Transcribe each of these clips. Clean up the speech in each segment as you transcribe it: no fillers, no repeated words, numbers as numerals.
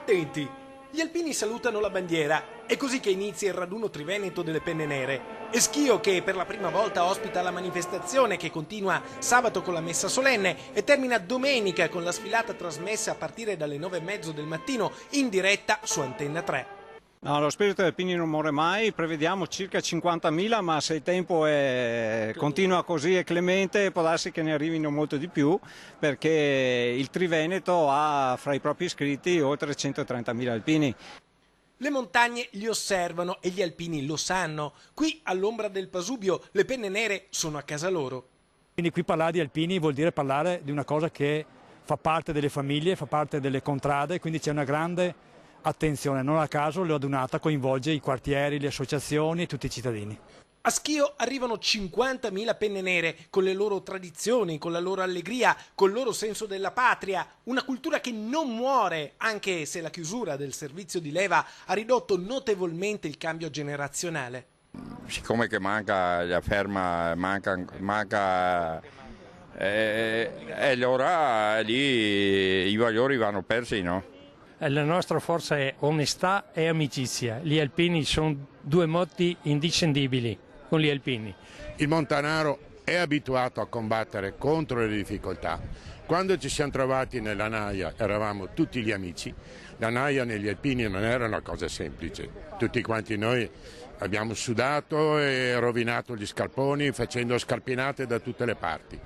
attenti! Gli alpini salutano la bandiera. È così che inizia il raduno triveneto delle Penne Nere. E Schio, che per la prima volta ospita la manifestazione, che continua sabato con la messa solenne e termina domenica con la sfilata trasmessa a partire dalle 9:30 del mattino in diretta su Antenna 3. No, lo spirito dei alpini non muore mai, prevediamo circa 50.000, ma se il tempo continua così e clemente può darsi che ne arrivino molto di più, perché il Triveneto ha fra i propri iscritti oltre 130.000 alpini. Le montagne li osservano e gli alpini lo sanno. Qui, all'ombra del Pasubio, le Penne Nere sono a casa loro. Quindi qui parlare di alpini vuol dire parlare di una cosa che fa parte delle famiglie, fa parte delle contrade, quindi c'è una grande attenzione. Non a caso l'Adunata coinvolge i quartieri, le associazioni e tutti i cittadini. A Schio arrivano 50.000 Penne Nere, con le loro tradizioni, con la loro allegria, col loro senso della patria, una cultura che non muore, anche se la chiusura del servizio di leva ha ridotto notevolmente il cambio generazionale. Siccome che manca la ferma, manca e allora lì i valori vanno persi, no? La nostra forza è onestà e amicizia. Gli alpini sono due motti indiscendibili con gli alpini. Il montanaro è abituato a combattere contro le difficoltà. Quando ci siamo trovati nella Naia eravamo tutti gli amici. La Naia negli alpini non era una cosa semplice. Tutti quanti noi abbiamo sudato e rovinato gli scarponi facendo scarpinate da tutte le parti.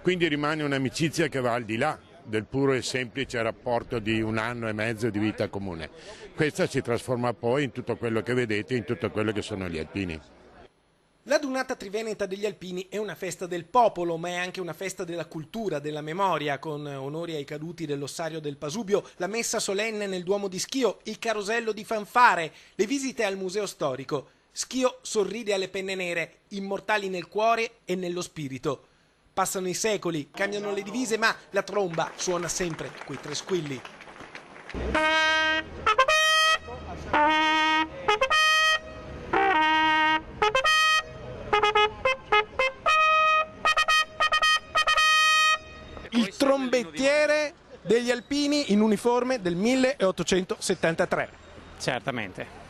Quindi rimane un'amicizia che va al di là del puro e semplice rapporto di 1 anno e mezzo di vita comune. Questa si trasforma poi in tutto quello che vedete, in tutto quello che sono gli alpini. L'Adunata Triveneta degli Alpini è una festa del popolo, ma è anche una festa della cultura, della memoria, con onori ai caduti dell'ossario del Pasubio, la messa solenne nel Duomo di Schio, il carosello di fanfare, le visite al museo storico. Schio sorride alle Penne Nere, immortali nel cuore e nello spirito. Passano i secoli, cambiano le divise, ma la tromba suona sempre quei 3 squilli. Il trombettiere degli alpini in uniforme del 1873. Certamente.